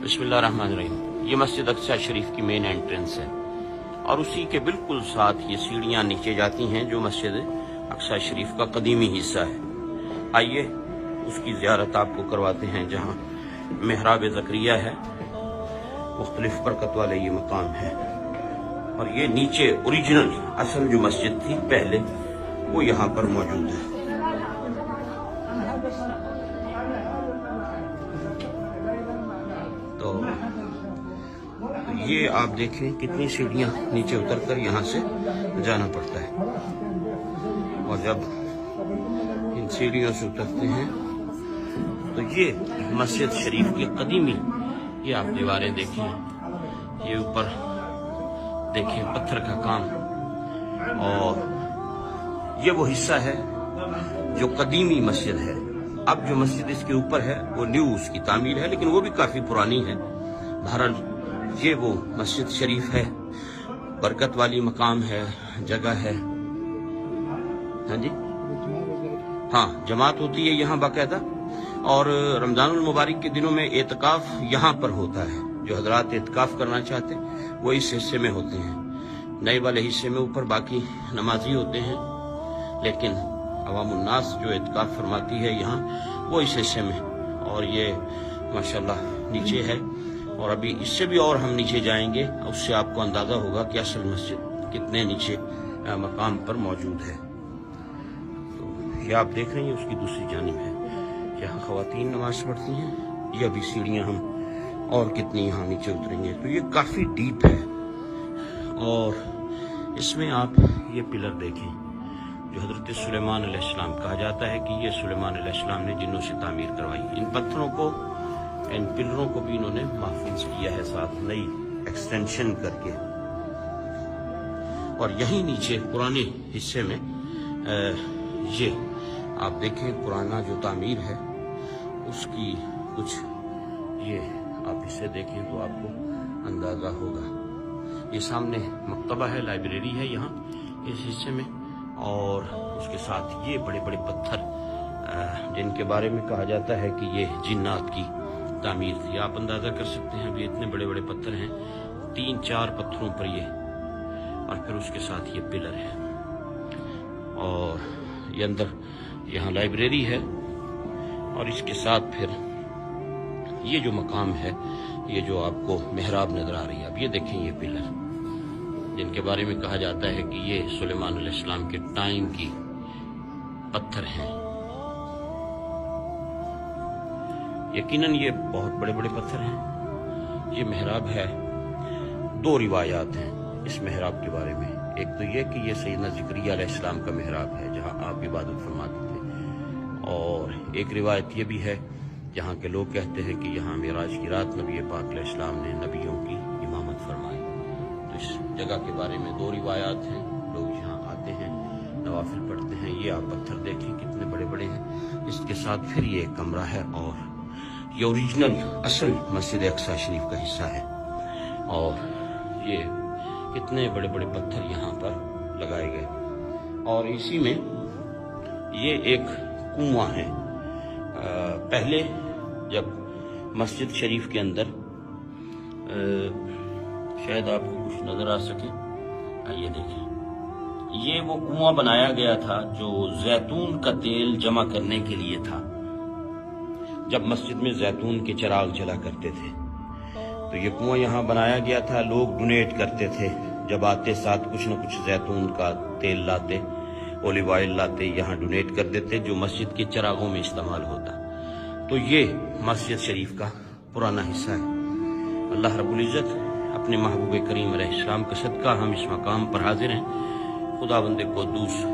बिस्मिल्लाहिर्रहमानिर्रहीम। ये मस्जिद अक्सा शरीफ की मेन एंट्रेंस है और उसी के बिल्कुल साथ ये सीढ़ियाँ नीचे जाती हैं जो मस्जिद अक्सा शरीफ का कदीमी हिस्सा है। आइए उसकी ज़ियारत आपको करवाते हैं, जहाँ मेहराब ज़करिया है, मुख्तलिफ बरकत वाले ये मकाम है। और ये नीचे ओरिजिनल असल जो मस्जिद थी पहले, वो यहाँ पर मौजूद है। तो ये आप देखें कितनी सीढ़ियाँ नीचे उतरकर यहाँ से जाना पड़ता है। और जब इन सीढ़ियों से उतरते हैं तो ये मस्जिद शरीफ की कदीमी, ये आप दीवारें देखें, ये ऊपर देखें पत्थर का काम, और ये वो हिस्सा है जो कदीमी मस्जिद है। अब जो मस्जिद इसके ऊपर है वो न्यू उसकी तामीर है, लेकिन वो भी काफी पुरानी है। बहरहाल ये वो मस्जिद शरीफ है, बरकत वाली मकाम है, जगह है। हाँ जी, हाँ, जमात होती है यहाँ बाकायदा। और रमजानुल मुबारक के दिनों में एतकाफ यहाँ पर होता है। जो हजरात एतकाफ करना चाहते हैं वो इस हिस्से में होते हैं। नए वाले हिस्से में ऊपर बाकी नमाजी होते हैं, लेकिन अवामुन्नास जो एतकाफ फरमाती है यहाँ, वो इस हिस्से में। और ये माशाल्लाह नीचे है, और अभी इससे भी और हम नीचे जाएंगे, उससे आपको अंदाजा होगा कि असल मस्जिद कितने नीचे मकाम पर मौजूद है। तो ये आप देख रहे हैं, उसकी दूसरी जानिब है, यहाँ ख़वातीन नमाज पढ़ती हैं। ये अभी सीढ़ियाँ हम और कितनी यहाँ नीचे उतरेंगे। तो ये काफ़ी डीप है, और इसमें आप ये पिलर देखें जो हजरत सुलेमान अलैहिस्सलाम कहा जाता है कि ये सुलेमान अलैहिस्सलाम ने जिन्नों से तामीर करवाई। इन पत्थरों को, इन पिलरों को भी इन्होंने महफूज किया है, साथ नई एक्सटेंशन करके। और यहीं नीचे पुराने हिस्से में ये आप देखें पुराना जो तामीर है उसकी कुछ, ये आप इसे देखें तो आपको अंदाजा होगा। ये सामने मकतबा है, लाइब्रेरी है यहाँ इस हिस्से में, और उसके साथ ये बड़े बड़े पत्थर जिनके बारे में कहा जाता है कि ये जिन्नात की तामीर थी। आप अंदाजा कर सकते हैं, अभी इतने बड़े बड़े पत्थर हैं, 3-4 पत्थरों पर ये, और फिर उसके साथ ये पिलर है। और ये अंदर यहाँ लाइब्रेरी है, और इसके साथ फिर ये जो मकाम है, ये जो आपको मेहराब नजर आ रही है, अब ये देखें ये पिलर जिनके बारे में कहा जाता है कि ये सुलेमान अलैहिस्सलाम के टाइम की पत्थर हैं। यकीनन ये बहुत बड़े बड़े पत्थर हैं। ये मेहराब है। 2 रिवायात हैं इस मेहराब के बारे में। एक तो ये कि ये सैयदना ज़करिया अलैहिस्सलाम का मेहराब है जहाँ आप इबादत फरमाते थे, और एक रिवायत ये भी है जहाँ के लोग कहते हैं कि यहाँ मेराज की रात नबी पाक अलैहिस्सलाम ने नबियों की इमामत फरमाई। तो इस जगह के बारे में 2 रिवायात हैं। लोग यहाँ आते हैं, नवाफिल पढ़ते हैं। ये आप पत्थर देखें कितने बड़े बड़े हैं। इसके साथ फिर ये कमरा है, और ये ओरिजिनल असल मस्जिद अक्सा शरीफ का हिस्सा है। और ये कितने बड़े बड़े पत्थर यहाँ पर लगाए गए। और इसी में ये एक कुआं है। पहले जब मस्जिद शरीफ के अंदर, शायद आपको कुछ नजर आ सके, ये देखें, ये वो कुआं बनाया गया था जो जैतून का तेल जमा करने के लिए था। जब मस्जिद में जैतून के चिराग जला करते थे तो ये कुआं यहाँ बनाया गया था। लोग डोनेट करते थे, जब आते साथ कुछ न कुछ जैतून का तेल लाते, ओलिव ऑयल लाते, यहाँ डोनेट कर देते, जो मस्जिद के चिरागों में इस्तेमाल होता। तो ये मस्जिद शरीफ का पुराना हिस्सा है। अल्लाह रब्बुल इज़्ज़त अपने महबूब करीम अलैहिस्सलाम का सदका हम इस मकाम पर हाजिर हैं। खुदावंद कुद्दूस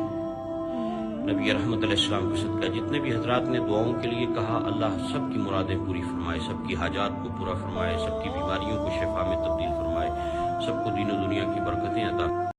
नबी रहमत अलैहिस्सलाम का सदका जितने भी हजरात ने दुआओं के लिए कहा, अल्लाह सबकी मुरादें पूरी फरमाए, सबकी हाजात को पूरा फरमाए, सबकी बीमारियों को शिफा में तब्दील फरमाए, सबको दीन और दुनिया की बरकतें अता